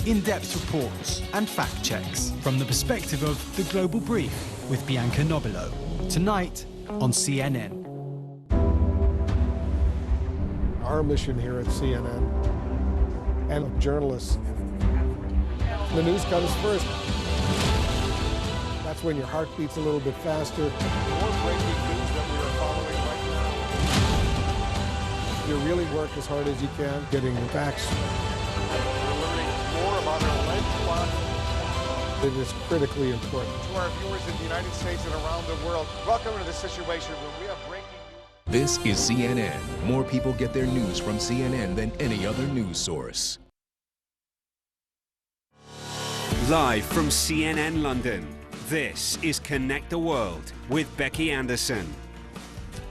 in-depth reports and fact checks from the perspective of The Global Brief with Bianca Nobilo. Tonight on CNN. Our mission here at CNN and journalists, the news comes first. That's when your heart beats a little bit faster. More breaking news that we are following right now. You really work as hard as you can, getting the facts. We're learning more about our alleged plot. It is critically important. To our viewers in the United States and around the world, welcome to the Situation Room. We have breaking news. This is CNN. More people get their news from CNN than any other news source. Live from CNN London, this is Connect the World with Becky Anderson.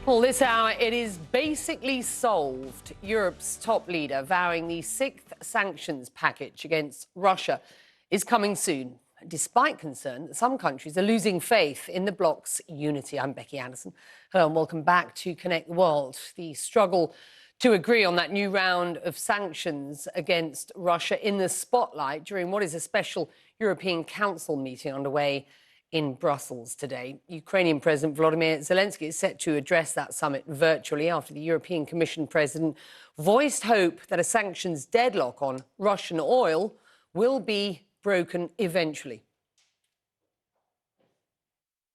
Well, this hour, it is basically solved. Europe's top leader vowing the sixth sanctions package against Russia is coming soon, despite concern that some countries are losing faith in the bloc's unity. I'm Becky Anderson. Hello and welcome back to Connect the World. The struggle to agree on that new round of sanctions against Russia in the spotlight during what is a special European Council meeting underway in Brussels today. Ukrainian President Volodymyr Zelensky is set to address that summit virtually after the European Commission president voiced hope that a sanctions deadlock on Russian oil will be broken eventually.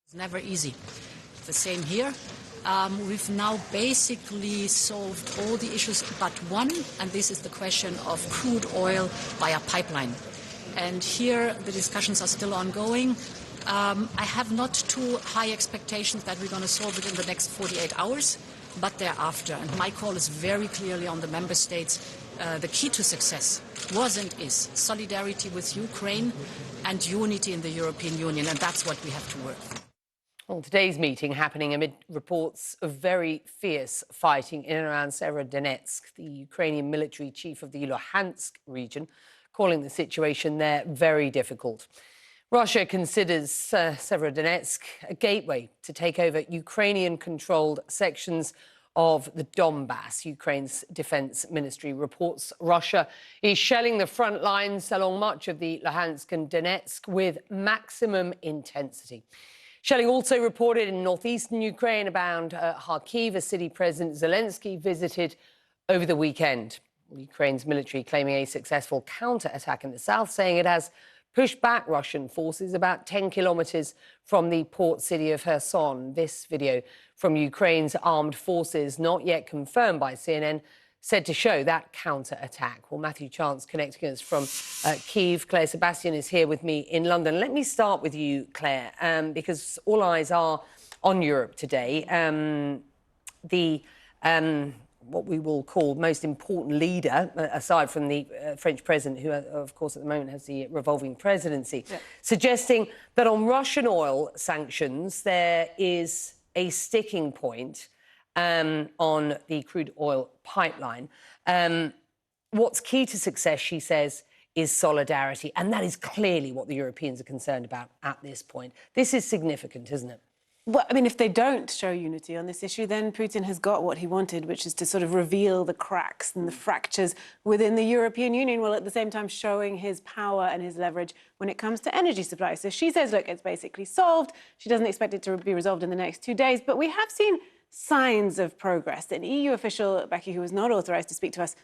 It's never easy. The same here. We've now basically solved all the issues but one, and this is the question of crude oil via pipeline. And here the discussions are still ongoing. I have not too high expectations that we're going to solve it in the next 48 hours, but thereafter. And my call is very clearly on the member states. The key to success was and is solidarity with Ukraine and unity in the European Union, and that's what we have to work for. Well, today's meeting happening amid reports of very fierce fighting in and around Severodonetsk, the Ukrainian military chief of the Luhansk region, calling the situation there very difficult. Russia considers Severodonetsk a gateway to take over Ukrainian-controlled sections of the Donbass. Ukraine's defense ministry reports Russia is shelling the front lines along much of the Luhansk and Donetsk with maximum intensity. Shelling also reported in northeastern Ukraine around Kharkiv, a city President Zelensky visited over the weekend. Ukraine's military claiming a successful counter-attack in the south, saying it has pushed back Russian forces about 10 kilometres from the port city of Kherson. This video from Ukraine's armed forces, not yet confirmed by CNN, said to show that counter-attack. Well, Matthew Chance connecting us from Kyiv. Claire Sebastian is here with me in London. Let me start with you, Claire, because all eyes are on Europe today. What we will call most important leader, aside from the French president, who, of course, at the moment has the revolving presidency, suggesting that on Russian oil sanctions, there is a sticking point on the crude oil pipeline. What's key to success, she says, is solidarity. And that is clearly what the Europeans are concerned about at this point. This is significant, isn't it? Well, I mean, if they don't show unity on this issue, then Putin has got what he wanted, which is to sort of reveal the cracks and the fractures within the European Union, while at the same time showing his power and his leverage when it comes to energy supply. So she says, look, it's basically solved. She doesn't expect it to be resolved in the next 2 days. But we have seen signs of progress. An EU official, Becky, who was not authorised to speak to us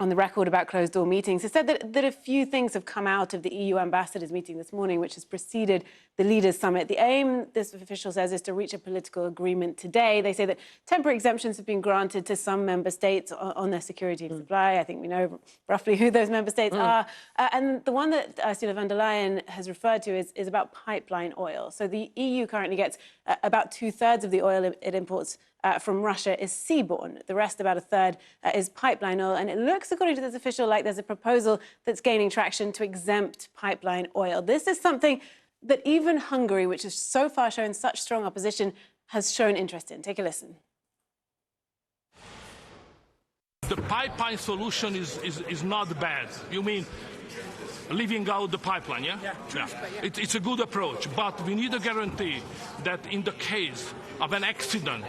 on the record about closed-door meetings, has said that a few things have come out of the EU ambassadors' meeting this morning, which has preceded the leaders' summit. The aim, this official says, is to reach a political agreement today. They say that temporary exemptions have been granted to some member states on their security of supply. I think we know roughly who those member states are. And the one that Ursula von der Leyen has referred to is about pipeline oil. So the EU currently gets about 2/3 of the oil it imports from Russia is seaborne. The rest, about 1/3, is pipeline oil. And it looks, according to this official, like there's a proposal that's gaining traction to exempt pipeline oil. This is something that even Hungary, which has so far shown such strong opposition, has shown interest in. Take a listen. The pipeline solution is not bad. You mean leaving out the pipeline, yeah? Yeah. It's a good approach, but we need a guarantee that in the case of an accident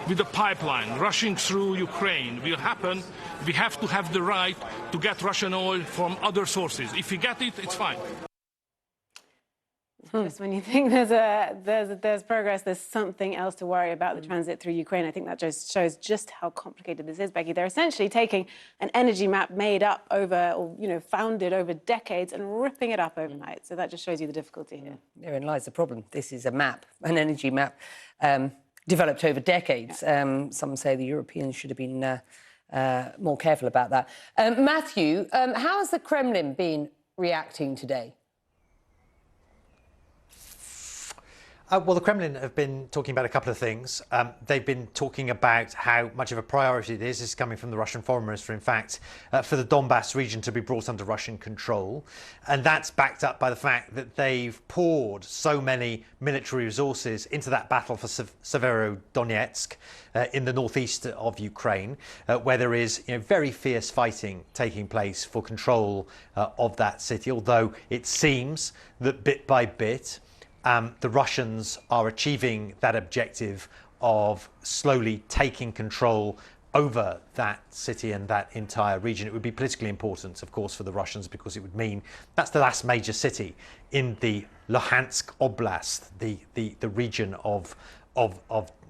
with the pipeline rushing through Ukraine will happen, we have to have the right to get Russian oil from other sources. If we get it, it's fine. Just when you think there's progress, there's something else to worry about, the transit through Ukraine. I think that just shows just how complicated this is, Becky. They're essentially taking an energy map made up over, or founded over decades, and ripping it up overnight. So that just shows you the difficulty here. Therein lies the problem. This is a map, an energy map, developed over decades. Some say the Europeans should have been more careful about that. Matthew, how has the Kremlin been reacting today? Well, the Kremlin have been talking about a couple of things. They've been talking about how much of a priority it is. This is coming from the Russian Foreign Minister, in fact, for the Donbass region to be brought under Russian control. And that's backed up by the fact that they've poured so many military resources into that battle for Severodonetsk in the northeast of Ukraine, where there is very fierce fighting taking place for control of that city, although it seems that bit by bit, the Russians are achieving that objective of slowly taking control over that city and that entire region. It would be politically important, of course, for the Russians, because it would mean that's the last major city in the Luhansk Oblast, the region of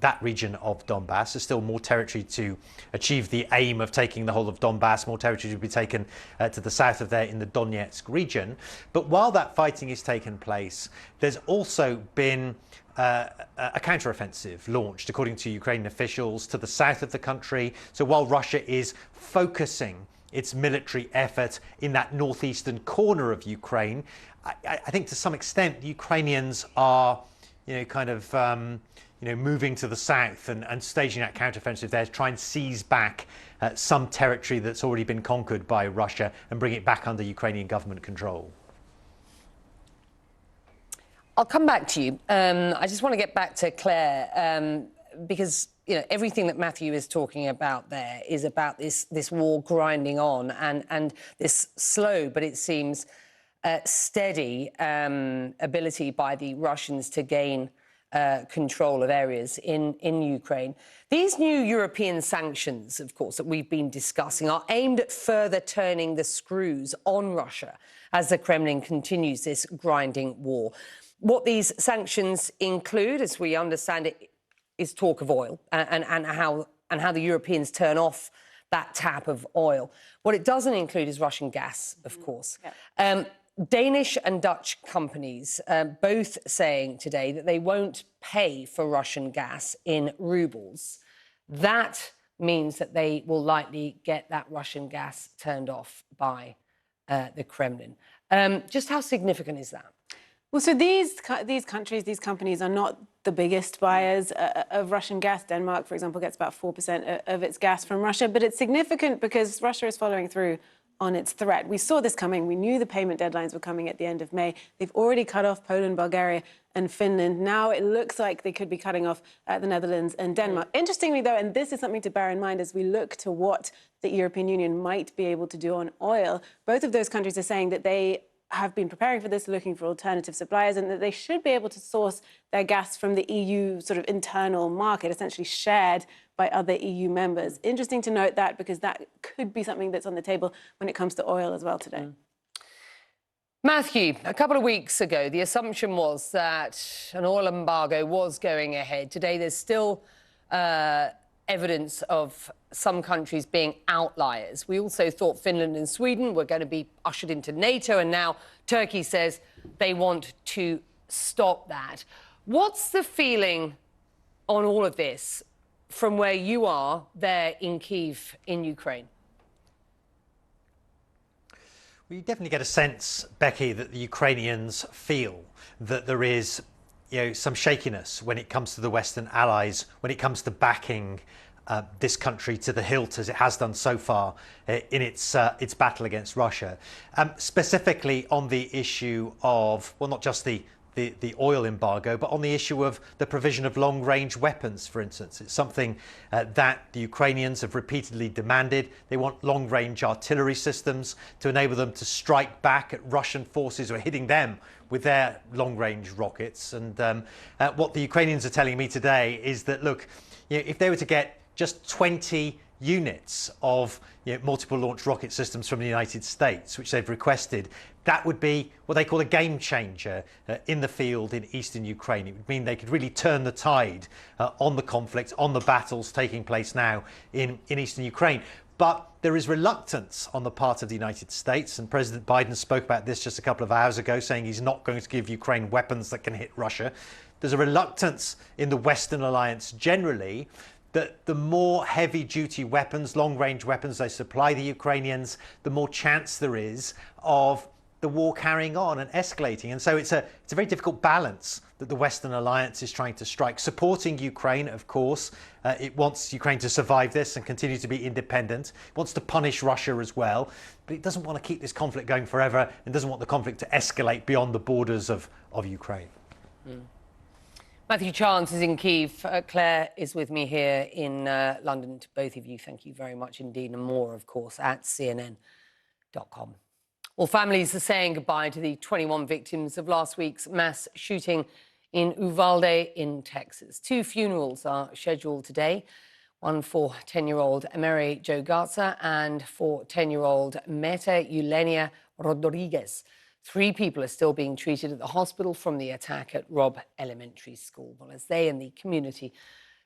that region of Donbass. There's still more territory to achieve the aim of taking the whole of Donbass, more territory to be taken to the south of there in the Donetsk region. But while that fighting is taking place, there's also been a counteroffensive launched, according to Ukrainian officials, to the south of the country. So while Russia is focusing its military effort in that northeastern corner of Ukraine, I think to some extent the Ukrainians are, moving to the south and staging that counteroffensive there to try and seize back some territory that's already been conquered by Russia and bring it back under Ukrainian government control. I'll come back to you. I just want to get back to Claire because everything that Matthew is talking about there is about this war grinding on and this slow, but it seems steady ability by the Russians to gain control of areas in Ukraine. These new European sanctions, of course, that we've been discussing are aimed at further turning the screws on Russia as the Kremlin continues this grinding war. What these sanctions include, as we understand it, is talk of oil and how the Europeans turn off that tap of oil. What it doesn't include is Russian gas, of course. Yeah. Danish and Dutch companies both saying today that they won't pay for Russian gas in rubles. That means that they will likely get that Russian gas turned off by the Kremlin. Just how significant is that? Well, so these countries, these companies are not the biggest buyers of Russian gas. Denmark, for example, gets about 4% of its gas from Russia. But it's significant because Russia is following through on its threat. We saw this coming. We knew the payment deadlines were coming at the end of May. They've already cut off Poland, Bulgaria and Finland. Now it looks like they could be cutting off the Netherlands and Denmark. Interestingly, though, and this is something to bear in mind as we look to what the European Union might be able to do on oil, both of those countries are saying that they have been preparing for this, looking for alternative suppliers, and that they should be able to source their gas from the EU sort of internal market, essentially shared by other EU members. Interesting to note that, because that could be something that's on the table when it comes to oil as well today. Matthew, a couple of weeks ago, the assumption was that an oil embargo was going ahead. Today, there's still evidence of some countries being outliers. We also thought Finland and Sweden were going to be ushered into NATO, and now Turkey says they want to stop that. What's the feeling on all of this from where you are there in Kyiv in Ukraine? Well, you definitely get a sense, Becky, that the Ukrainians feel that there is some shakiness when it comes to the Western allies, when it comes to backing this country to the hilt, as it has done so far in its battle against Russia. Specifically on the issue of, well, not just the oil embargo, but on the issue of the provision of long-range weapons, for instance. It's something that the Ukrainians have repeatedly demanded. They want long-range artillery systems to enable them to strike back at Russian forces who are hitting them with their long-range rockets. And what the Ukrainians are telling me today is that, look, if they were to get just 20 units of multiple launch rocket systems from the United States, which they've requested, that would be what they call a game changer in the field in eastern Ukraine. It would mean they could really turn the tide on the conflict, on the battles taking place now in eastern Ukraine. But there is reluctance on the part of the United States, and President Biden spoke about this just a couple of hours ago, saying he's not going to give Ukraine weapons that can hit Russia. There's a reluctance in the Western alliance generally that the more heavy-duty weapons, long-range weapons they supply the Ukrainians, the more chance there is of the war carrying on and escalating. And so it's a very difficult balance that the Western alliance is trying to strike. Supporting Ukraine, of course, it wants Ukraine to survive this and continue to be independent. It wants to punish Russia as well, but it doesn't want to keep this conflict going forever and doesn't want the conflict to escalate beyond the borders of Ukraine. Matthew Chance is in Kyiv. Claire is with me here in London. To both of you, thank you very much indeed, and more, of course, at CNN.com. Well, families are saying goodbye to the 21 victims of last week's mass shooting in Uvalde in Texas. 2 funerals are scheduled today, one for 10-year-old Emery Jo Garza and for 10-year-old Meta Eulenia Rodriguez. 3 people are still being treated at the hospital from the attack at Robb Elementary School. Well, as they and the community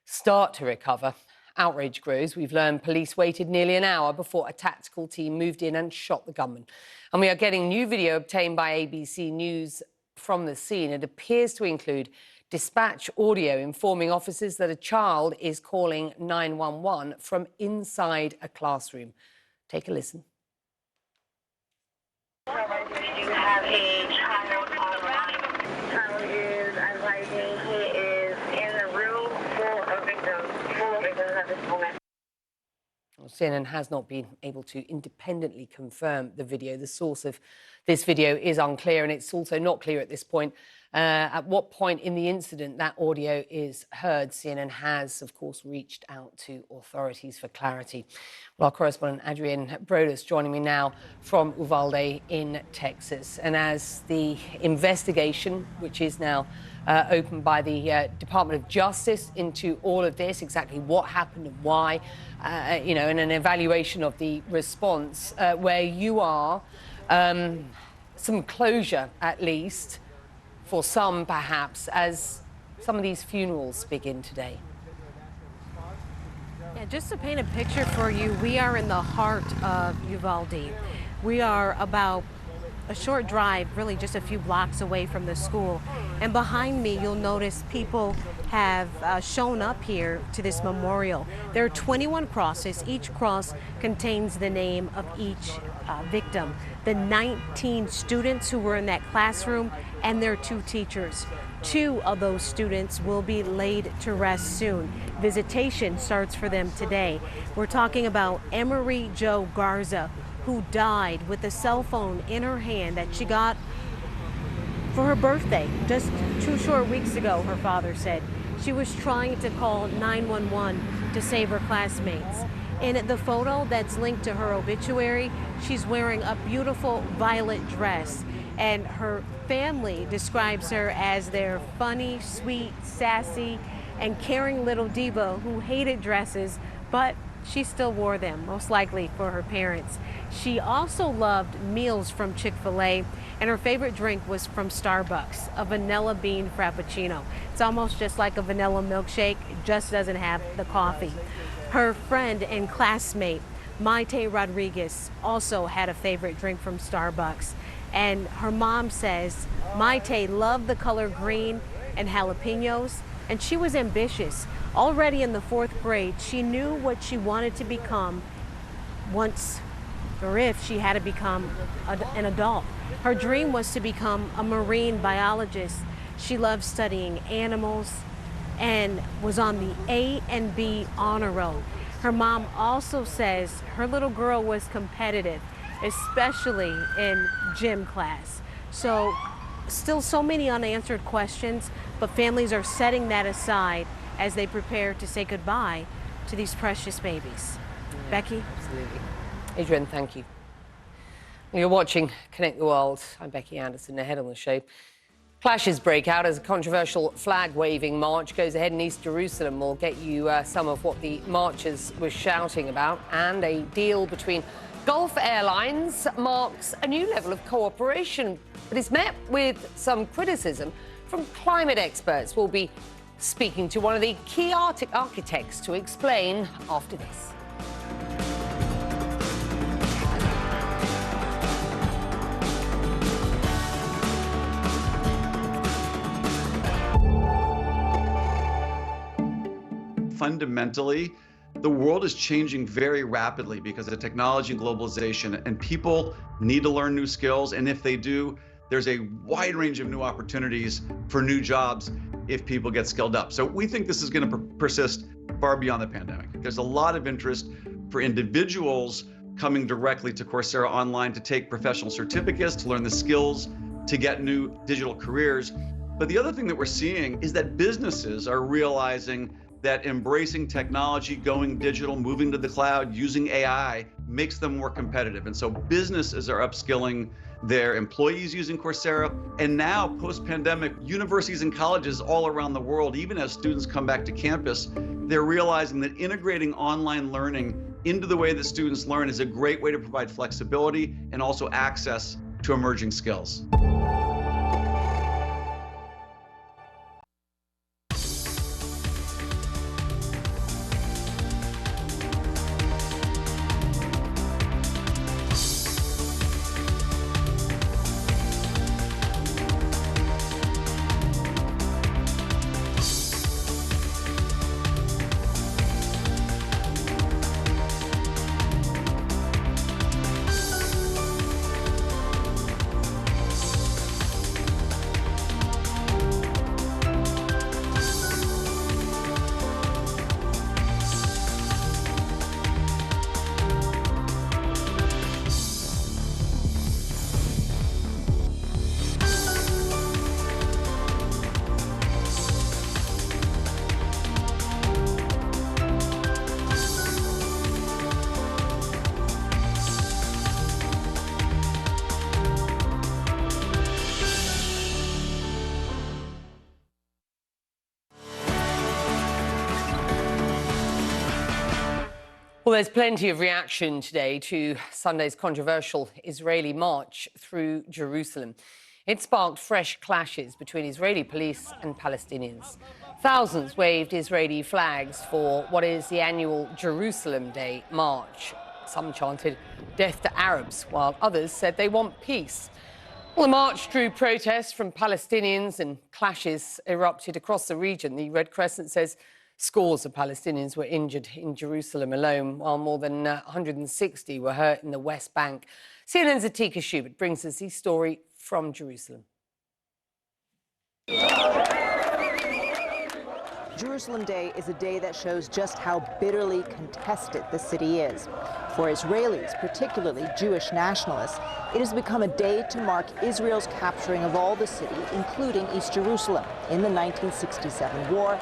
start to recover, outrage grows. We've learned police waited nearly an hour before a tactical team moved in and shot the gunman. And we are getting new video obtained by ABC News from the scene. It appears to include dispatch audio informing officers that a child is calling 911 from inside a classroom. Take a listen. You have a child online. Child is advising he is in the room full of victims at this moment. Well, CNN has not been able to independently confirm the video. The source of this video is unclear, and it's also not clear at this point at what point in the incident that audio is heard. CNN has, of course, reached out to authorities for clarity. Well, our correspondent Adrian Brodus joining me now from Uvalde in Texas. And as the investigation, which is now opened by the Department of Justice into all of this, exactly what happened and why, in an evaluation of the response, where you are, some closure at least, for some perhaps, as some of these funerals begin today. Yeah, just to paint a picture for you, we are in the heart of Uvalde. We are about a short drive, really just a few blocks away from the school. And behind me, you'll notice people have shown up here to this memorial. There are 21 crosses. Each cross contains the name of each victim. The 19 students who were in that classroom and their 2 teachers. 2 of those students will be laid to rest soon. Visitation starts for them today. We're talking about Emery Jo Garza, who died with a cell phone in her hand that she got for her birthday just 2 short weeks ago, her father said. She was trying to call 911 to save her classmates. In the photo that's linked to her obituary, she's wearing a beautiful violet dress, and her family describes her as their funny, sweet, sassy, and caring little diva who hated dresses, but she still wore them, most likely for her parents. She also loved meals from Chick-fil-A, and her favorite drink was from Starbucks, a vanilla bean frappuccino. It's almost just like a vanilla milkshake, it just doesn't have the coffee. Her friend and classmate, Maite Rodriguez, also had a favorite drink from Starbucks. And her mom says Maite loved the color green and jalapenos, and she was ambitious. Already in the 4th grade, she knew what she wanted to become once, or if she had to become an adult. Her dream was to become a marine biologist. She loved studying animals and was on the A and B honor roll. Her mom also says her little girl was competitive, especially in gym class. So still so many unanswered questions, but families are setting that aside as they prepare to say goodbye to these precious babies. Yeah, Becky? Absolutely. Adrian, thank you. You're watching Connect the World. I'm Becky Anderson. Ahead on the show, Clashes break out as a controversial flag-waving march goes ahead in East Jerusalem. We'll get you some of what the marchers were shouting about. And a deal between Gulf Airlines marks a new level of cooperation, but is met with some criticism from climate experts. We'll be speaking to one of the key architects to explain after this. Fundamentally, the world is changing very rapidly because of technology and globalization, and people need to learn new skills. And if they do, there's a wide range of new opportunities for new jobs if people get skilled up. So we think this is going to persist far beyond the pandemic. There's a lot of interest for individuals coming directly to Coursera Online to take professional certificates, to learn the skills, to get new digital careers. But the other thing that we're seeing is that businesses are realizing that embracing technology, going digital, moving to the cloud, using AI makes them more competitive. And so businesses are upskilling their employees using Coursera. And now, post-pandemic, universities and colleges all around the world, even as students come back to campus, they're realizing that integrating online learning into the way that students learn is a great way to provide flexibility and also access to emerging skills. Well, there's plenty of reaction today to Sunday's controversial Israeli march through Jerusalem. It sparked fresh clashes between Israeli police and Palestinians. Thousands waved Israeli flags for what is the annual Jerusalem Day march. Some chanted "Death to Arabs," while others said they want peace. Well, the march drew protests from Palestinians and clashes erupted across the region. The Red Crescent says scores of Palestinians were injured in Jerusalem alone, while more than 160 were hurt in the West Bank. CNN's Atika Schubert brings us the story from Jerusalem. Jerusalem Day is a day that shows just how bitterly contested the city is. For Israelis, particularly Jewish nationalists, it has become a day to mark Israel's capturing of all the city, including East Jerusalem, in the 1967 war,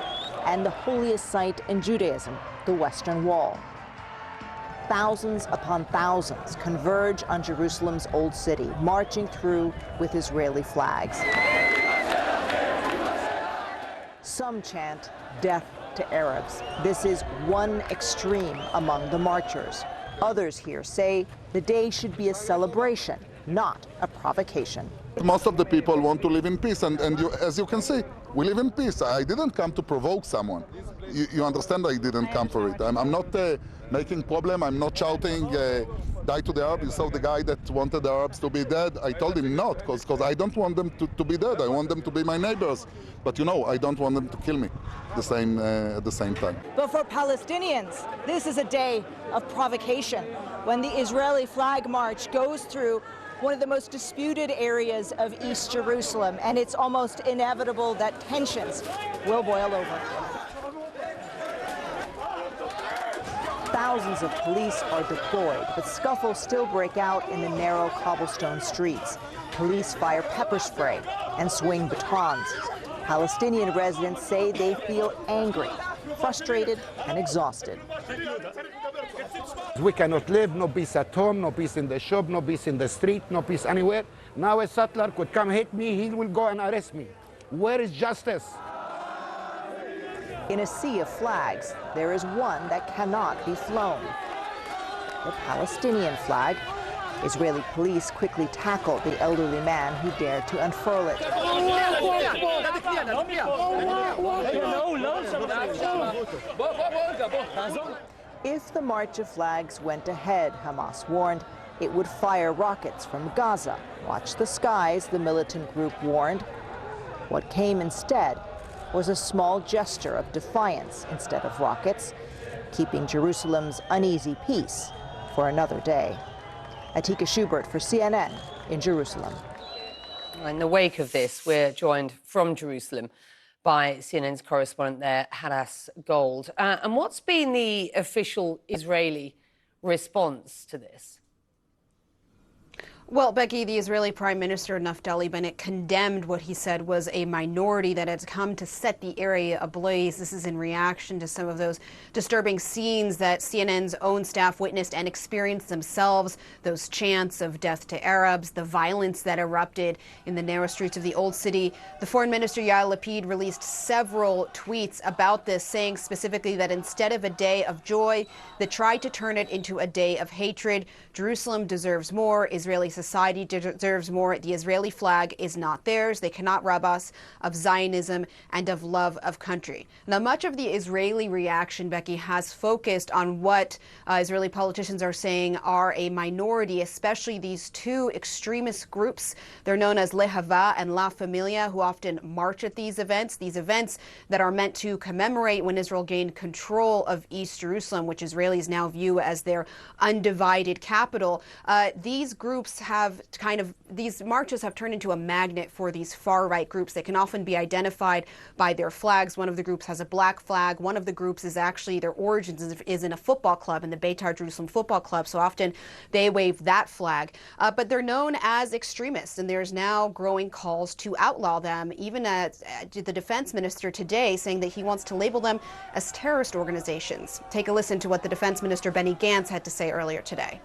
and the holiest site in Judaism, the Western Wall. Thousands upon thousands converge on Jerusalem's old city, marching through with Israeli flags. Some chant, "Death to Arabs." This is one extreme among the marchers. Others here say the day should be a celebration, not a provocation. Most of the people want to live in peace, and as you can see, we live in peace. I didn't come to provoke someone. You understand I didn't come for it. I'm not making problem. I'm not shouting, die to the Arabs. You saw the guy that wanted the Arabs to be dead. I told him not, because I don't want them to be dead. I want them to be my neighbors. But you know, I don't want them to kill me at the same time. But for Palestinians, this is a day of provocation when the Israeli flag march goes through one of the most disputed areas of East Jerusalem, and it's almost inevitable that tensions will boil over. Thousands of police are deployed, but scuffles still break out in the narrow cobblestone streets. Police fire pepper spray and swing batons. Palestinian residents say they feel angry, frustrated, and exhausted. We cannot live, no peace at home, no peace in the shop, no peace in the street, no peace anywhere. Now a settler could come hit me, he will go and arrest me. Where is justice? In a sea of flags, there is one that cannot be flown. The Palestinian flag. Israeli police quickly tackled the elderly man who dared to unfurl it. If the March of Flags went ahead, Hamas warned, it would fire rockets from Gaza. Watch the skies, the militant group warned. What came instead was a small gesture of defiance instead of rockets, keeping Jerusalem's uneasy peace for another day. Atika Schubert for CNN in Jerusalem. In the wake of this, we're joined from Jerusalem by CNN's correspondent there, Hadass Gold. And what's been the official Israeli response to this? Well, Becky, the Israeli Prime Minister Naftali Bennett condemned what he said was a minority that had come to set the area ablaze. This is in reaction to some of those disturbing scenes that CNN's own staff witnessed and experienced themselves, those chants of death to Arabs, the violence that erupted in the narrow streets of the Old City. The Foreign Minister Yair Lapid released several tweets about this, saying specifically that instead of a day of joy, they tried to turn it into a day of hatred. Jerusalem deserves more. Israeli society deserves more. The Israeli flag is not theirs. They cannot rob us of Zionism and of love of country. Now, much of the Israeli reaction, Becky, has focused on what Israeli politicians are saying are a minority, especially these two extremist groups. They're known as Lehava and La Familia, who often march at these events that are meant to commemorate when Israel gained control of East Jerusalem, which Israelis now view as their undivided capital. These groups these marches have turned into a magnet for these far-right groups. They can often be identified by their flags. One of the groups has a black flag. One of the groups is actually, their origins is in a football club, in the Beitar Jerusalem Football Club. So often they wave that flag. But they're known as extremists, and there's now growing calls to outlaw them, even the defense minister today saying that he wants to label them as terrorist organizations. Take a listen to what the defense minister Benny Gantz had to say earlier today.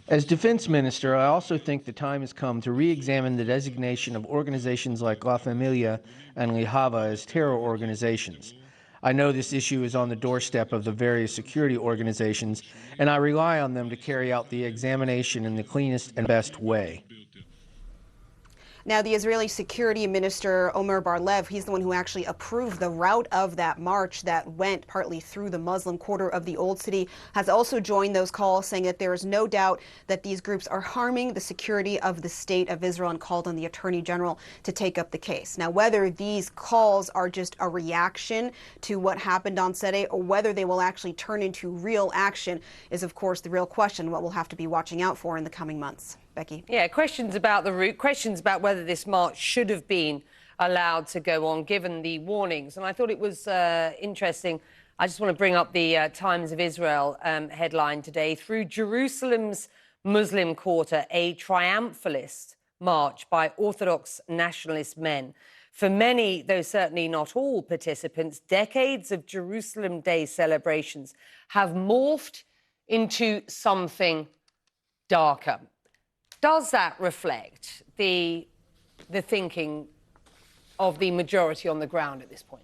As defense minister, I also think the time has come to re-examine the designation of organizations like La Familia and Lehava as terror organizations. I know this issue is on the doorstep of the various security organizations, and I rely on them to carry out the examination in the cleanest and best way. Now, the Israeli Security Minister, Omer Bar-Lev, he's the one who actually approved the route of that march that went partly through the Muslim quarter of the Old City, has also joined those calls, saying that there is no doubt that these groups are harming the security of the state of Israel, and called on the Attorney General to take up the case. Now, whether these calls are just a reaction to what happened on Saturday or whether they will actually turn into real action is, of course, the real question, what we'll have to be watching out for in the coming months. Becky? Yeah, questions about the route, questions about whether this march should have been allowed to go on, given the warnings. And I thought it was interesting. I just want to bring up the Times of Israel headline today. Through Jerusalem's Muslim quarter, a triumphalist march by Orthodox nationalist men. For many, though certainly not all participants, decades of Jerusalem Day celebrations have morphed into something darker. Does that reflect the thinking of the majority on the ground at this point?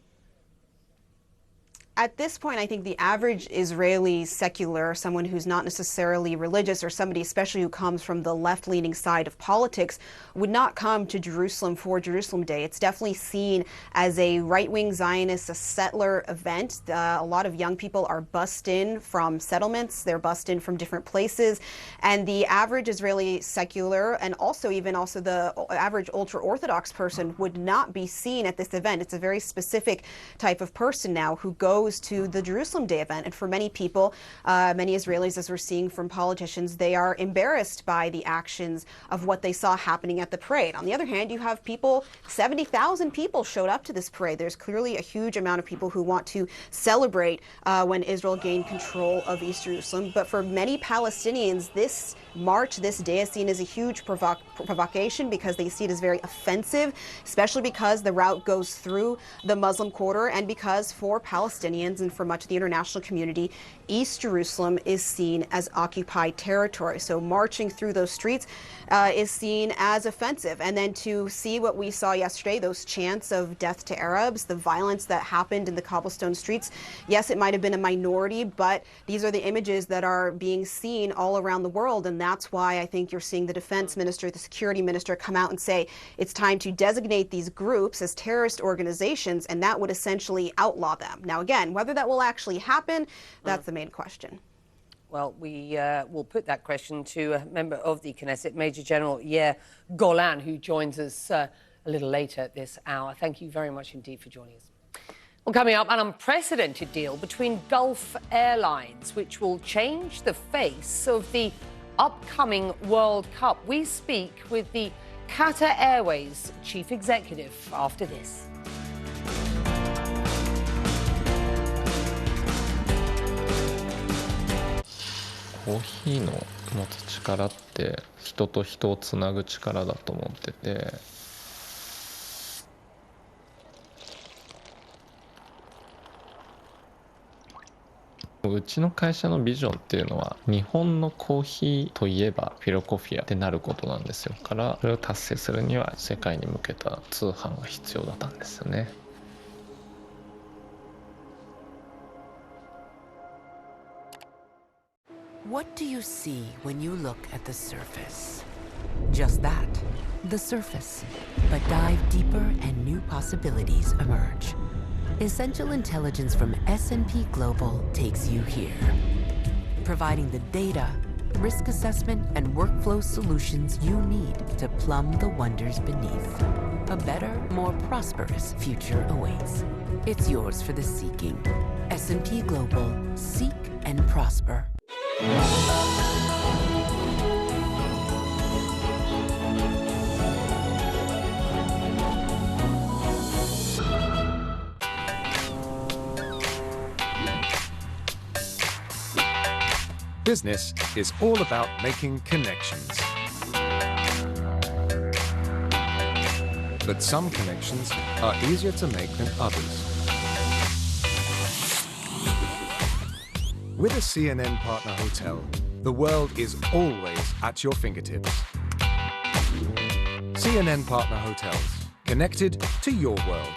At this point, I think the average Israeli secular, someone who's not necessarily religious, or somebody especially who comes from the left-leaning side of politics, would not come to Jerusalem for Jerusalem Day. It's definitely seen as a right-wing Zionist, a settler event. A lot of young people are bussed in from settlements. They're bussed in from different places. And the average Israeli secular, and also the average ultra-Orthodox person, would not be seen at this event. It's a very specific type of person now who goes opposed to the Jerusalem Day event. And for many people, many Israelis, as we're seeing from politicians, they are embarrassed by the actions of what they saw happening at the parade. On the other hand, you have people, 70,000 people showed up to this parade. There's clearly a huge amount of people who want to celebrate when Israel gained control of East Jerusalem. But for many Palestinians, this march, this day is seen as a huge provocation because they see it as very offensive, especially because the route goes through the Muslim quarter and because for Palestinians and for much of the international community, East Jerusalem is seen as occupied territory. So marching through those streets is seen as offensive. And then to see what we saw yesterday, those chants of death to Arabs, the violence that happened in the cobblestone streets, yes, it might have been a minority, but these are the images that are being seen all around the world. And that's why I think you're seeing the defense minister, the security minister come out and say it's time to designate these groups as terrorist organizations, and that would essentially outlaw them. Now, again, whether that will actually happen, that's the main question. Well, we will put that question to a member of the Knesset, Major General Yair Golan, who joins us a little later this hour. Thank you very much indeed for joining us. Well, coming up, an unprecedented deal between Gulf Airlines, which will change the face of the upcoming World Cup. We speak with the Qatar Airways chief executive after this.コーヒーの持つ力って人と人をつなぐ力だと思ってて、うちの会社のビジョンっていうのは日本のコーヒーといえばフィロコフィアってなることなんですよ。からそれを達成するには世界に向けた通販が必要だったんですよね。What do you see when you look at the surface? Just that, the surface. But dive deeper and new possibilities emerge. Essential intelligence from S&P Global takes you here, providing the data, risk assessment, and workflow solutions you need to plumb the wonders beneath. A better, more prosperous future awaits. It's yours for the seeking. S&P Global. Seek and prosper. Business is all about making connections. But some connections are easier to make than others. With a CNN partner hotel, the world is always at your fingertips. CNN partner hotels, connected to your world.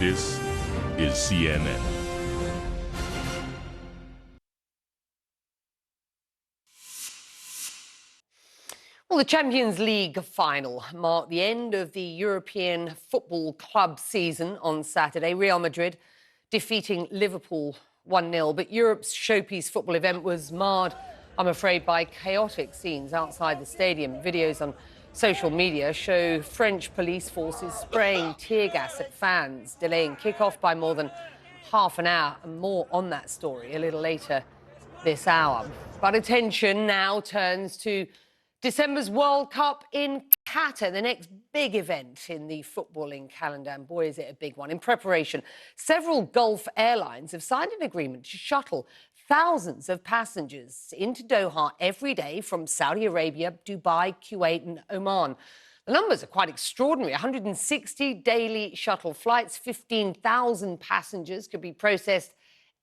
This is CNN. Well, the Champions League final marked the end of the European football club season on Saturday. Real Madrid defeating Liverpool 1-0. But Europe's showpiece football event was marred, I'm afraid, by chaotic scenes outside the stadium. Videos on social media show French police forces spraying tear gas at fans, delaying kickoff by more than half an hour. And more on that story a little later this hour. But attention now turns to December's World Cup in Qatar, the next big event in the footballing calendar. And boy, is it a big one. In preparation, several Gulf airlines have signed an agreement to shuttle thousands of passengers into Doha every day from Saudi Arabia, Dubai, Kuwait and Oman. The numbers are quite extraordinary. 160 daily shuttle flights, 15,000 passengers could be processed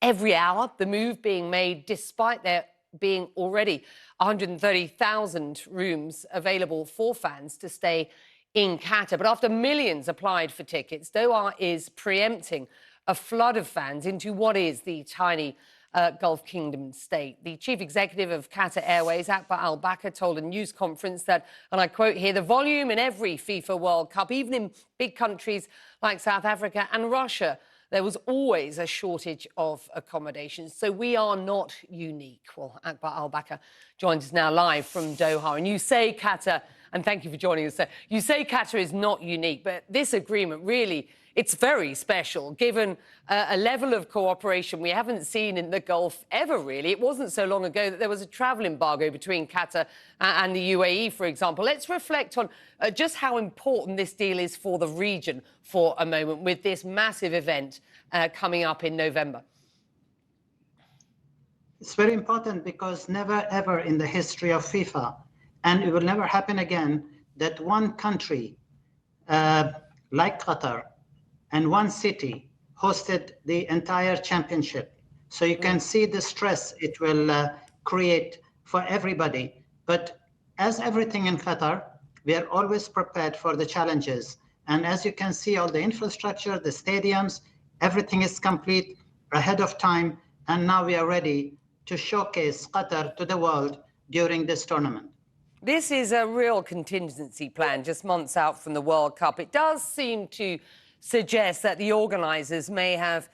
every hour. The move being made despite there being already 130,000 rooms available for fans to stay in Qatar. But after millions applied for tickets, Doha is preempting a flood of fans into what is the tiny Gulf Kingdom state. The chief executive of Qatar Airways, Akbar Al Bakr, told a news conference that, and I quote here, the volume in every FIFA World Cup, even in big countries like South Africa and Russia, there was always a shortage of accommodations. So we are not unique. Well, Akbar Al Bakr joins us now live from Doha. And you say Qatar, and thank you for joining us, sir. You say Qatar is not unique, but this agreement really, it's very special, given a level of cooperation we haven't seen in the Gulf ever, really. It wasn't so long ago that there was a travel embargo between Qatar and the UAE, for example. Let's reflect on just how important this deal is for the region for a moment, with this massive event coming up in November. It's very important because never, ever in the history of FIFA, and it will never happen again, that one country like Qatar and one city hosted the entire championship. So you can see the stress it will create for everybody. But as everything in Qatar, we are always prepared for the challenges. And as you can see, all the infrastructure, the stadiums, everything is complete ahead of time. And now we are ready to showcase Qatar to the world during this tournament. This is a real contingency plan just months out from the World Cup. It does seem to suggest that the organisers may have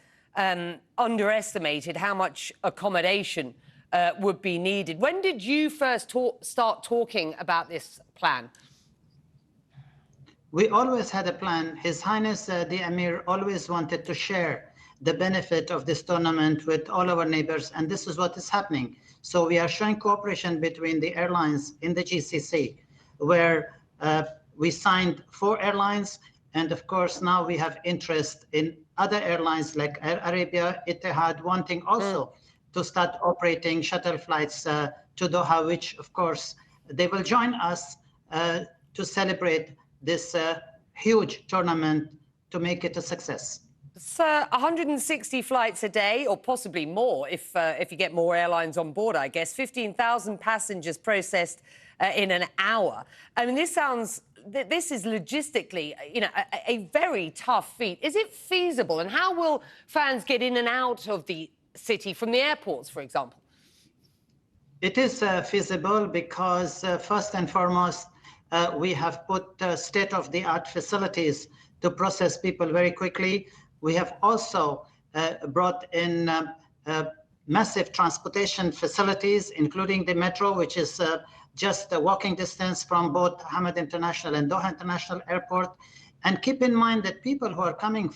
underestimated how much accommodation would be needed. When did you first start talking about this plan? We always had a plan. His Highness the Emir always wanted to share the benefit of this tournament with all our neighbors, and this is what is happening. So we are showing cooperation between the airlines in the GCC, where we signed 4 airlines, and of course now we have interest in other airlines like Air Arabia, Etihad, wanting also to start operating shuttle flights to Doha, which of course they will join us to celebrate this huge tournament to make it a success. So 160 flights a day, or possibly more if you get more airlines on board, I guess. 15,000 passengers processed in an hour. I mean, this is logistically, you know, a very tough feat. Is it feasible? And how will fans get in and out of the city from the airports, for example? It is feasible because first and foremost, we have put state-of-the-art facilities to process people very quickly. We have also brought in massive transportation facilities, including the metro, which is just a walking distance from both Hamad International and Doha International Airport. And keep in mind that people who are coming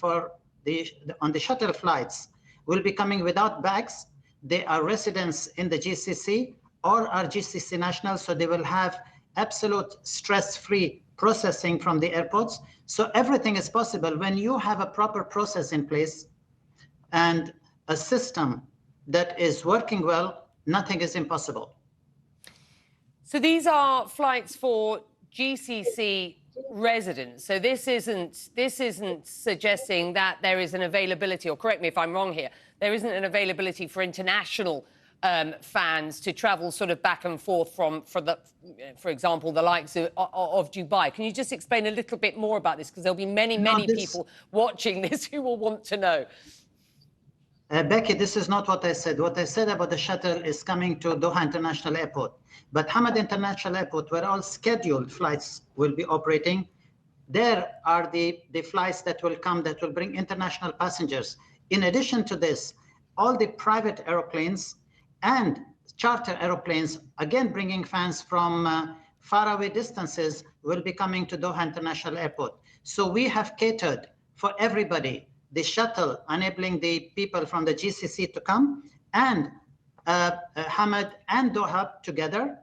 on the shuttle flights will be coming without bags. They are residents in the GCC or are GCC nationals, so they will have absolute stress-free processing from the airports. So everything is possible when you have a proper process in place and a system that is working well. Nothing is impossible. So these are flights for GCC residents. So this isn't suggesting that there is an availability, or correct me if I'm wrong here, there isn't an availability for international fans to travel sort of back and forth from, for example, the likes of Dubai. Can you just explain a little bit more about this? Because there'll be many people watching this who will want to know. Becky, this is not what I said. What I said about the shuttle is coming to Doha International Airport. But Hamad International Airport, where all scheduled flights will be operating, there are the flights that will come that will bring international passengers. In addition to this, all the private aeroplanes and charter aeroplanes, again bringing fans from faraway distances, will be coming to Doha International Airport. So we have catered for everybody. The shuttle enabling the people from the GCC to come, and Hamad and Doha together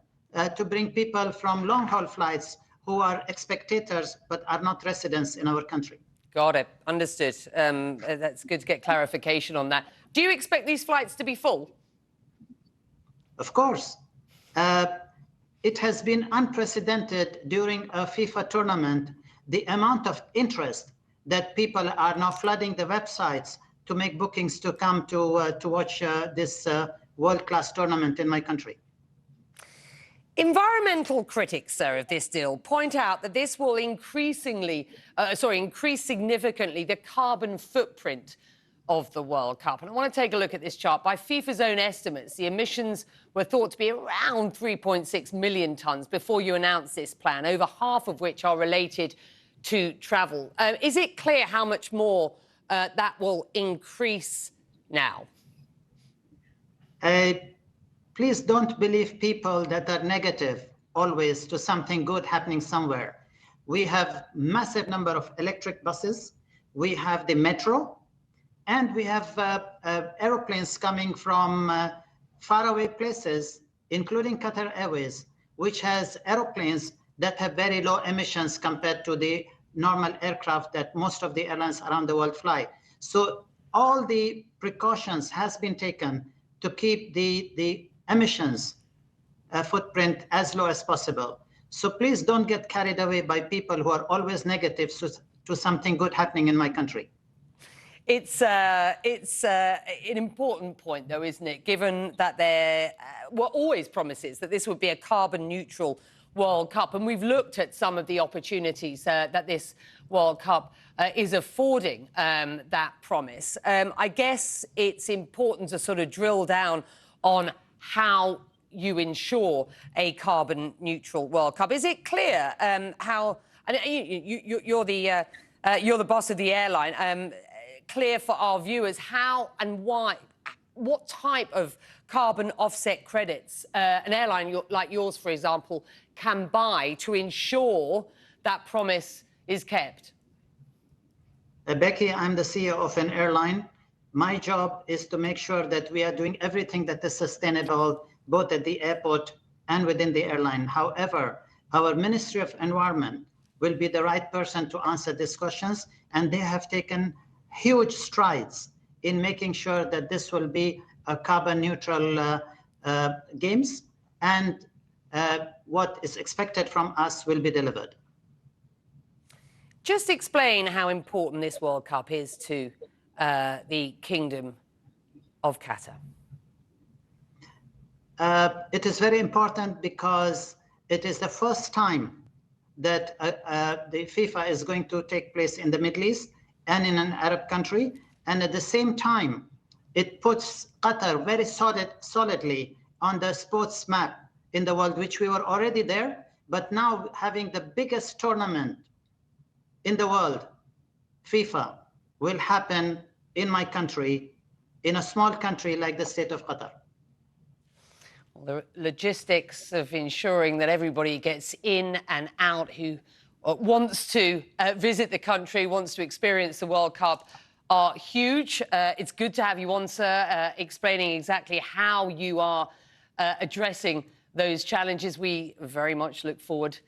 to bring people from long-haul flights who are spectators but are not residents in our country. Got it. Understood. That's good to get clarification on that. Do you expect these flights to be full? Of course. It has been unprecedented during a FIFA tournament, the amount of interest that people are now flooding the websites to make bookings to come to watch this world-class tournament in my country. Environmental critics, sir, of this deal point out that this will increase significantly the carbon footprint of the World Cup. And I want to take a look at this chart. By FIFA's own estimates, the emissions were thought to be around 3.6 million tonnes before you announced this plan, over half of which are related to travel. Is it clear how much more that will increase now? Please don't believe people that are negative always to something good happening somewhere. We have massive number of electric buses. We have the metro, and we have aeroplanes coming from faraway places, including Qatar Airways, which has aeroplanes that have very low emissions compared to the normal aircraft that most of the airlines around the world fly. So all the precautions has been taken to keep the emissions footprint as low as possible. So please don't get carried away by people who are always negative to something good happening in my country. It's an important point, though, isn't it? Given that there were always promises that this would be a carbon neutral World Cup, and we've looked at some of the opportunities that this World Cup is affording that promise. I guess it's important to sort of drill down on how you ensure a carbon neutral World Cup. Is it clear how? And you're the boss of the airline. Clear for our viewers how and why, what type of carbon offset credits an airline like yours, for example, can buy to ensure that promise is kept? Becky, I'm the CEO of an airline. My job is to make sure that we are doing everything that is sustainable, both at the airport and within the airline. However, our Ministry of Environment will be the right person to answer these questions, and they have taken huge strides in making sure that this will be a carbon neutral games, and what is expected from us will be delivered. Just explain how important this World Cup is to the Kingdom of Qatar. It is very important because it is the first time that the FIFA is going to take place in the Middle East and in an Arab country, and at the same time, it puts Qatar very solidly on the sports map in the world, which we were already there, but now having the biggest tournament in the world, FIFA, will happen in my country, in a small country like the state of Qatar. Well, the logistics of ensuring that everybody gets in and out who wants to visit the country, wants to experience the World Cup are huge. It's good to have you on, sir, explaining exactly how you are addressing those challenges. We very much look forward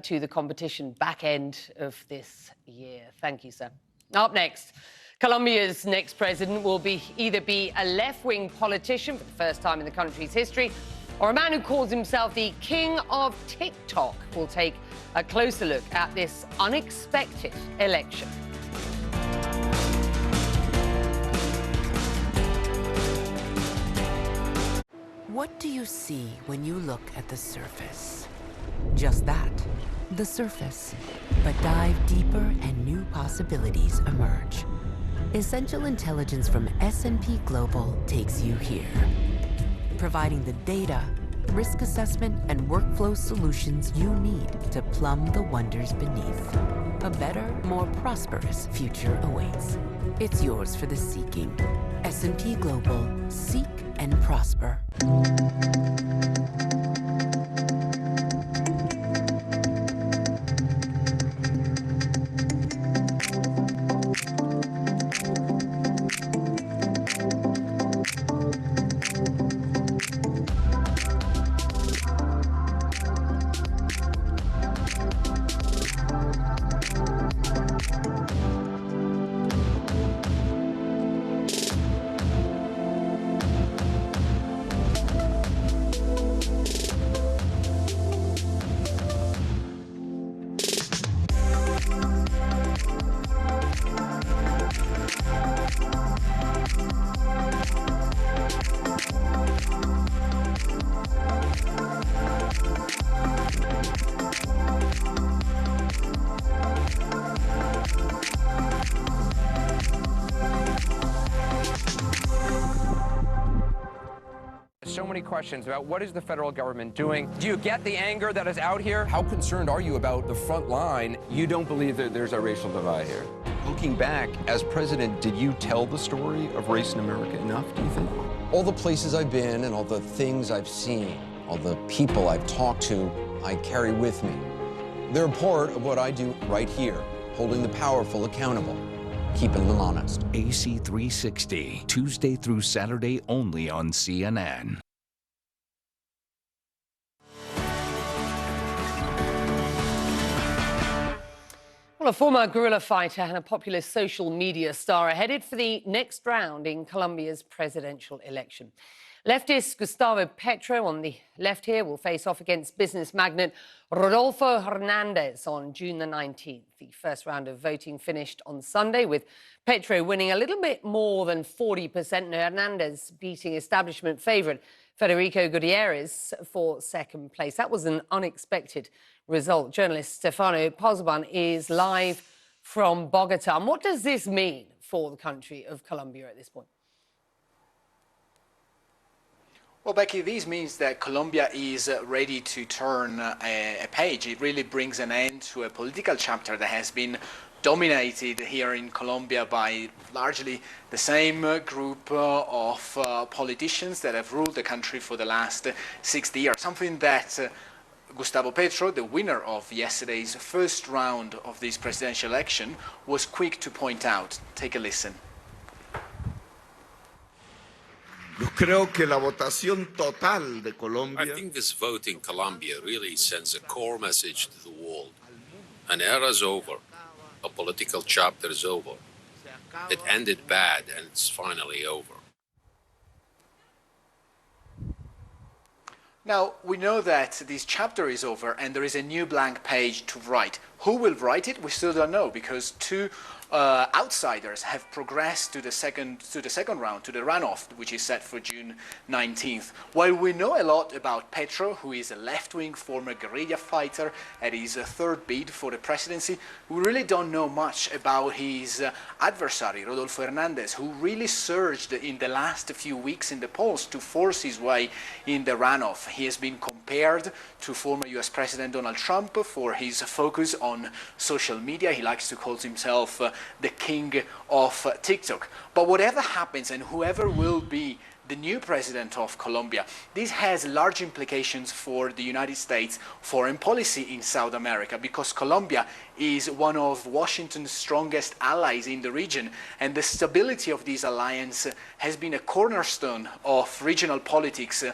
to the competition back end of this year. Thank you, sir. Up next, Colombia's next president will either be a left-wing politician for the first time in the country's history, or a man who calls himself the king of TikTok. We'll take a closer look at this unexpected election. What do you see when you look at the surface? Just that, the surface. But dive deeper and new possibilities emerge. Essential intelligence from S&P Global takes you here, providing the data, risk assessment, and workflow solutions you need to plumb the wonders beneath. A better, more prosperous future awaits. It's yours for the seeking. S&P Global. Seek and prosper. questions about what is the federal government doing. Do you get the anger that is out here? How concerned are you about the front line? You don't believe that there's a racial divide here? Looking back, as president, did you tell the story of race in America enough, do you think? All the places I've been and all the things I've seen, all the people I've talked to, I carry with me. They're a part of what I do right here, holding the powerful accountable, keeping them honest. AC 360, Tuesday through Saturday only on CNN. Well, a former guerrilla fighter and a popular social media star are headed for the next round in Colombia's presidential election. Leftist Gustavo Petro on the left here will face off against business magnate Rodolfo Hernandez on June the 19th. The first round of voting finished on Sunday, with Petro winning a little bit more than 40% and Hernandez beating establishment favourite Federico Gutierrez for second place. That was an unexpected result. Journalist Stefano Pozzobon is live from Bogota. And what does this mean for the country of Colombia at this point? Well, Becky, this means that Colombia is ready to turn a page. It really brings an end to a political chapter that has been dominated here in Colombia by largely the same group of politicians that have ruled the country for the last 60 years, something that Gustavo Petro, the winner of yesterday's first round of this presidential election, was quick to point out. Take a listen. I think this vote in Colombia really sends a core message to the world. An era is over. A political chapter is over. It ended bad and it's finally over. Now, we know that this chapter is over and there is a new blank page to write. Who will write it? We still don't know, because two outsiders have progressed to the second round, to the runoff, which is set for June 19th. While we know a lot about Petro, who is a left-wing former guerrilla fighter at his third bid for the presidency, we really don't know much about his adversary, Rodolfo Hernandez, who really surged in the last few weeks in the polls to force his way in the runoff. He has been compared to former US President Donald Trump for his focus on social media. He likes to call himself the king of TikTok. But whatever happens and whoever will be the new president of Colombia, this has large implications for the United States foreign policy in South America, because Colombia is one of Washington's strongest allies in the region, and the stability of this alliance has been a cornerstone of regional politics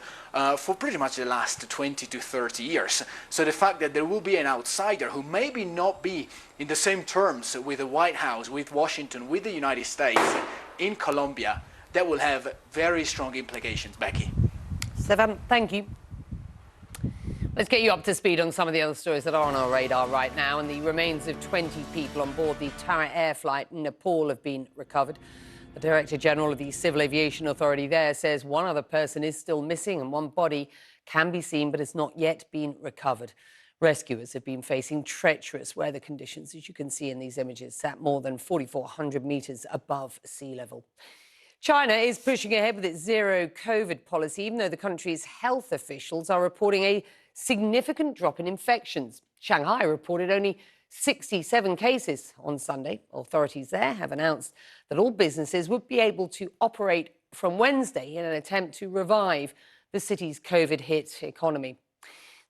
for pretty much the last 20 to 30 years. So the fact that there will be an outsider who maybe not be in the same terms with the White House, with Washington, with the United States in Colombia, that will have very strong implications. Becky. Stefan, thank you. Let's get you up to speed on some of the other stories that are on our radar right now. And the remains of 20 people on board the Tara Air flight in Nepal have been recovered. The Director General of the Civil Aviation Authority there says one other person is still missing and one body can be seen but has not yet been recovered. Rescuers have been facing treacherous weather conditions, as you can see in these images, sat more than 4,400 metres above sea level. China is pushing ahead with its zero COVID policy, even though the country's health officials are reporting a significant drop in infections. Shanghai reported only 67 cases on Sunday. Authorities there have announced that all businesses would be able to operate from Wednesday in an attempt to revive the city's COVID-hit economy.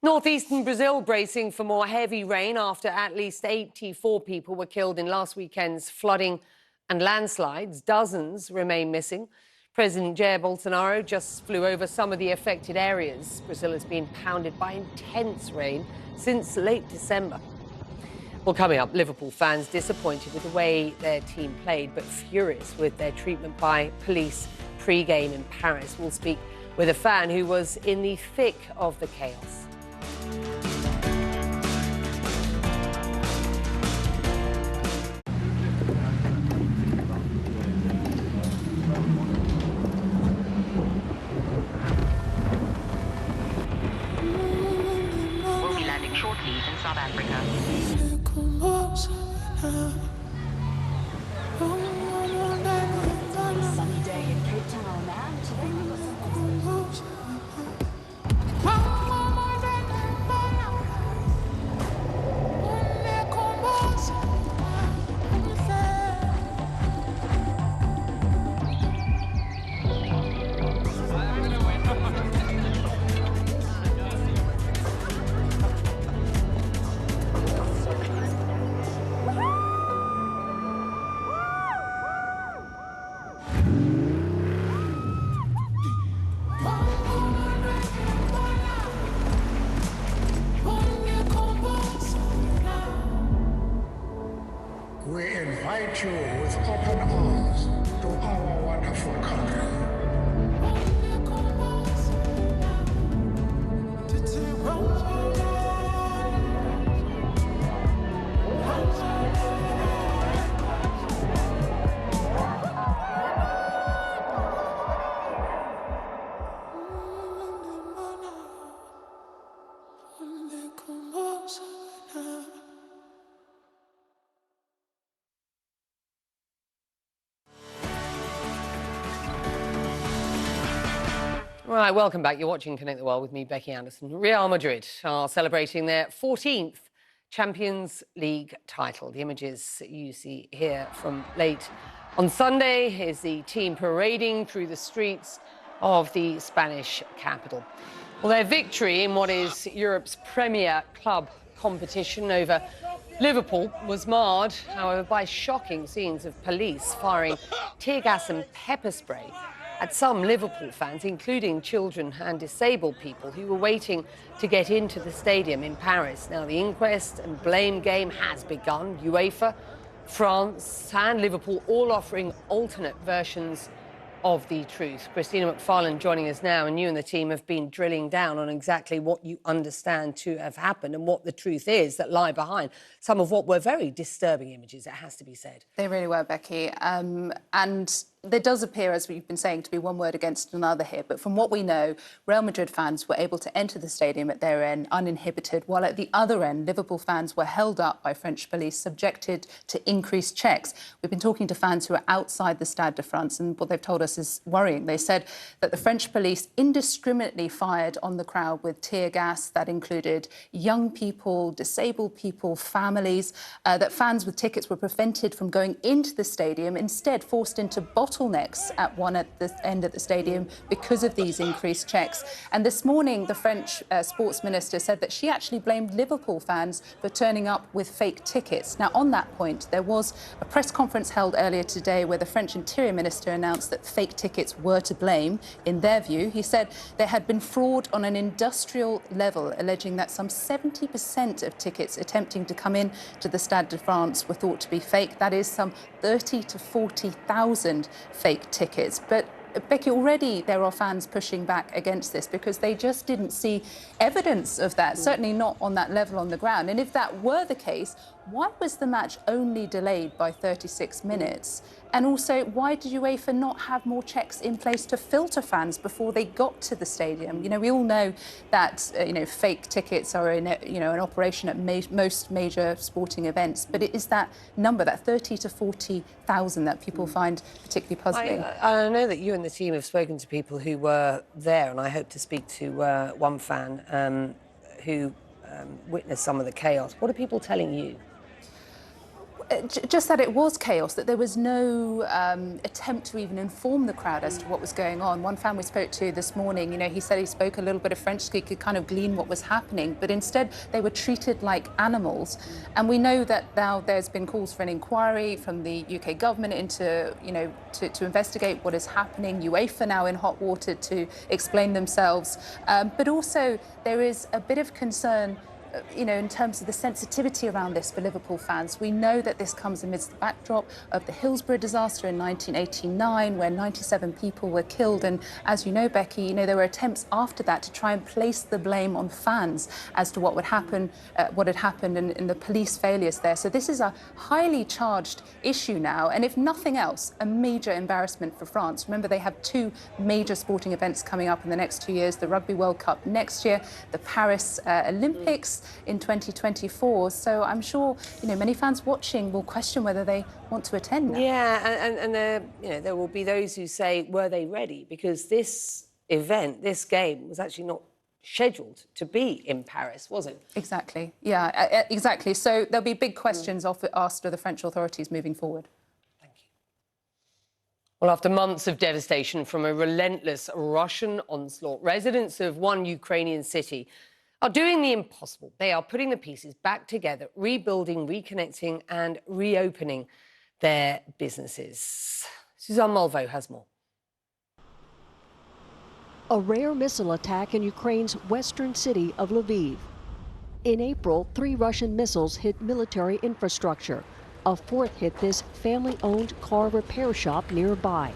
Northeastern Brazil bracing for more heavy rain after at least 84 people were killed in last weekend's flooding and landslides. Dozens remain missing. President Jair Bolsonaro just flew over some of the affected areas. Brazil has been pounded by intense rain since late December. Well, coming up, Liverpool fans disappointed with the way their team played, but furious with their treatment by police pre-game in Paris. We'll speak with a fan who was in the thick of the chaos. South Africa. Sunny day in Cape Town, welcome you with open arms to our wonderful country. Right, welcome back. You're watching Connect the World with me, Becky Anderson. Real Madrid are celebrating their 14th Champions League title. The images you see here from late on Sunday is the team parading through the streets of the Spanish capital. Well, their victory in what is Europe's premier club competition over Liverpool was marred, however, by shocking scenes of police firing tear gas and pepper spray at some Liverpool fans, including children and disabled people who were waiting to get into the stadium in Paris. Now, the inquest and blame game has begun. UEFA, France and Liverpool all offering alternate versions of the truth. Christina McFarlane joining us now, and you and the team have been drilling down on exactly what you understand to have happened and what the truth is that lie behind some of what were very disturbing images, it has to be said. They really were, Becky. And there does appear, as we've been saying, to be one word against another here. But from what we know, Real Madrid fans were able to enter the stadium at their end uninhibited, while at the other end, Liverpool fans were held up by French police, subjected to increased checks. We've been talking to fans who are outside the Stade de France, and what they've told us is worrying. They said that the French police indiscriminately fired on the crowd with tear gas that included young people, disabled people, families, that fans with tickets were prevented from going into the stadium, instead forced into bottlenecks at the end of the stadium because of these increased checks. And this morning, the French sports minister said that she actually blamed Liverpool fans for turning up with fake tickets. Now, on that point, there was a press conference held earlier today where the French Interior Minister announced that fake tickets were to blame. In their view, he said there had been fraud on an industrial level, alleging that some 70% of tickets attempting to come in to the Stade de France were thought to be fake. That is some 30 to 40,000 fake tickets. But Becky, already there are fans pushing back against this because they just didn't see evidence of that, certainly not on that level on the ground. And if that were the case, why was the match only delayed by 36 minutes? And also, why did UEFA not have more checks in place to filter fans before they got to the stadium? You know, we all know that, fake tickets are an operation at most major sporting events. But it is that number, that 30 to 40,000, that people find particularly puzzling. I know that you and the team have spoken to people who were there, and I hope to speak to one fan who witnessed some of the chaos. What are people telling you? Just that it was chaos, that there was no attempt to even inform the crowd as to what was going on. One fan we spoke to this morning, he said he spoke a little bit of French, so he could kind of glean what was happening, but instead they were treated like animals. And we know that now there's been calls for an inquiry from the UK government into, to investigate what is happening. UEFA now in hot water to explain themselves. But also there is a bit of concern in terms of the sensitivity around this for Liverpool fans. We know that this comes amidst the backdrop of the Hillsborough disaster in 1989, where 97 people were killed. And as you know, Becky, there were attempts after that to try and place the blame on fans as to what would happen, what had happened in the police failures there. So this is a highly charged issue now. And if nothing else, a major embarrassment for France. Remember, they have two major sporting events coming up in the next 2 years, the Rugby World Cup next year, the Paris Olympics in 2024. So I'm sure many fans watching will question whether they want to attend now. Yeah, and there will be those who say, were they ready? Because this event, this game, was actually not scheduled to be in Paris, was it? Exactly. Yeah, exactly. So there'll be big questions asked of the French authorities moving forward. Well, after months of devastation from a relentless Russian onslaught, residents of one Ukrainian city are doing the impossible. They are putting the pieces back together, rebuilding, reconnecting and reopening their businesses. Suzanne Mulvo has more. A rare missile attack in Ukraine's western city of Lviv. In April, 3 Russian missiles hit military infrastructure. A fourth hit this family-owned car repair shop nearby.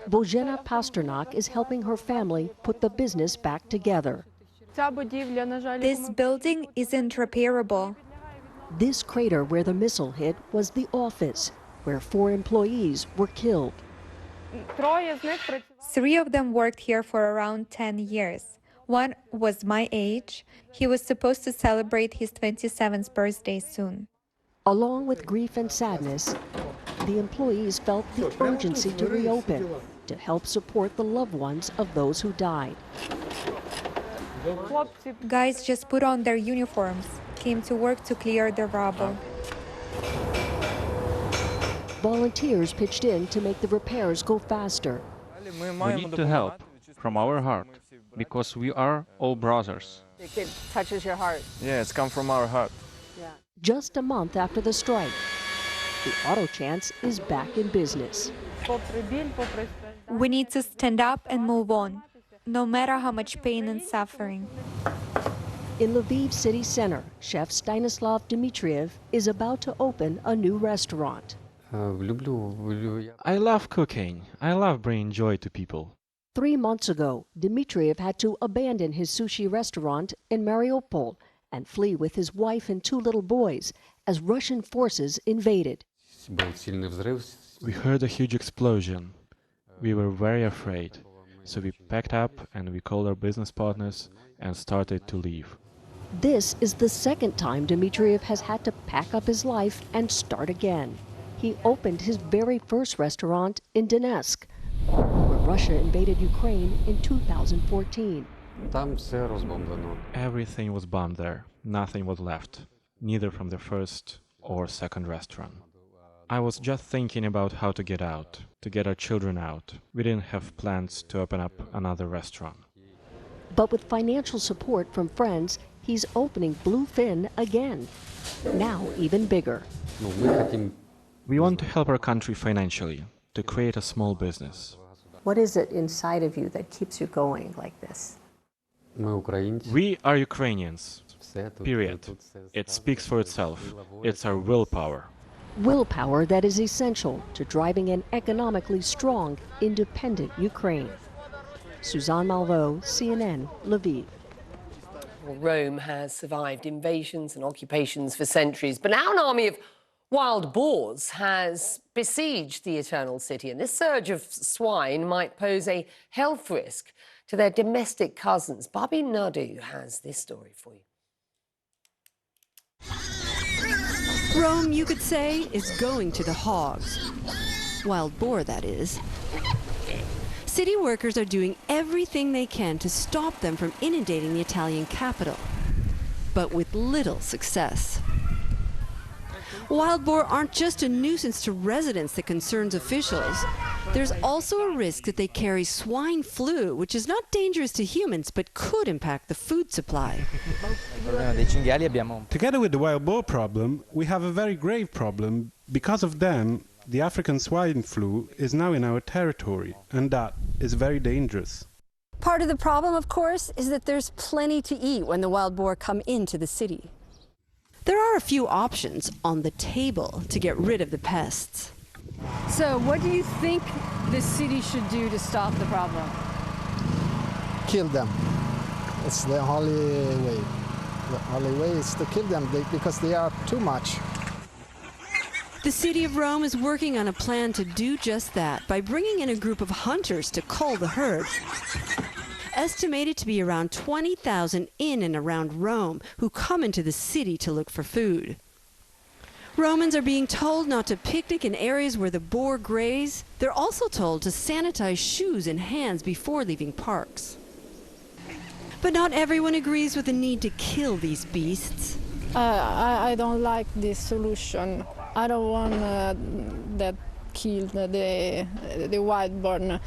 Bozhena Pasternak is helping her family put the business back together. This building isn't repairable. This crater where the missile hit was the office, where 4 employees were killed. 3 of them worked here for around 10 years. One was my age. He was supposed to celebrate his 27th birthday soon. Along with grief and sadness, the employees felt the urgency to reopen, to help support the loved ones of those who died. Guys just put on their uniforms, came to work to clear the rubble. Volunteers pitched in to make the repairs go faster. We need to help from our heart, because we are all brothers. It touches your heart. Yeah, it's come from our heart. Just a month after the strike, the auto chance is back in business. We need to stand up and move on, no matter how much pain and suffering. In Lviv city center, chef Stanislav Dmitriev is about to open a new restaurant. I love cooking. I love bringing joy to people. 3 months ago, Dmitriev had to abandon his sushi restaurant in Mariupol and flee with his wife and 2 little boys as Russian forces invaded. We heard a huge explosion. We were very afraid, so we packed up and we called our business partners and started to leave. This is the second time Dmitriev has had to pack up his life and start again. He opened his very first restaurant in Donetsk, where Russia invaded Ukraine in 2014. Everything was bombed there. Nothing was left, neither from the first or second restaurant. I was just thinking about how to get out, to get our children out. We didn't have plans to open up another restaurant. But with financial support from friends, he's opening Bluefin again, now even bigger. We want to help our country financially, to create a small business. What is it inside of you that keeps you going like this? We are Ukrainians, period. It speaks for itself. It's our willpower. Willpower that is essential to driving an economically strong, independent Ukraine. Suzanne Malveaux, CNN, Lviv. Well, Rome has survived invasions and occupations for centuries, but now an army of wild boars has besieged the Eternal City, and this surge of swine might pose a health risk to their domestic cousins. Bobby Nadu has this story for you. Rome, you could say, is going to the hogs. Wild boar, that is. City workers are doing everything they can to stop them from inundating the Italian capital, but with little success. Wild boar aren't just a nuisance to residents that concerns officials. There's also a risk that they carry swine flu, which is not dangerous to humans, but could impact the food supply. Together with the wild boar problem, we have a very grave problem. Because of them, the African swine flu is now in our territory, and that is very dangerous. Part of the problem, of course, is that there's plenty to eat when the wild boar come into the city. There are a few options on the table to get rid of the pests. So what do you think the city should do to stop the problem? Kill them. It's the only way. The only way is to kill them because they are too much. The city of Rome is working on a plan to do just that by bringing in a group of hunters to cull the herd. Estimated to be around 20,000 in and around Rome who come into the city to look for food. Romans are being told not to picnic in areas where the boar graze. They're also told to sanitize shoes and hands before leaving parks. But not everyone agrees with the need to kill these beasts. I don't like this solution. I don't want that kill the wild boar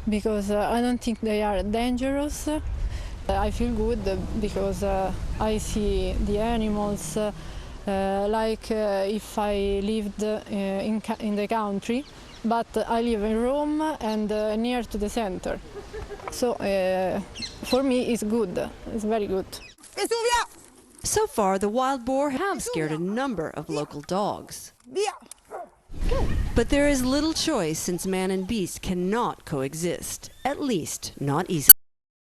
because I don't think they are dangerous. I feel good because I see the animals like if I lived in the country, but I live in Rome and near to the center. So for me it's good, it's very good. So far, the wild boar have scared a number of local dogs. But there is little choice since man and beast cannot coexist, at least not easily.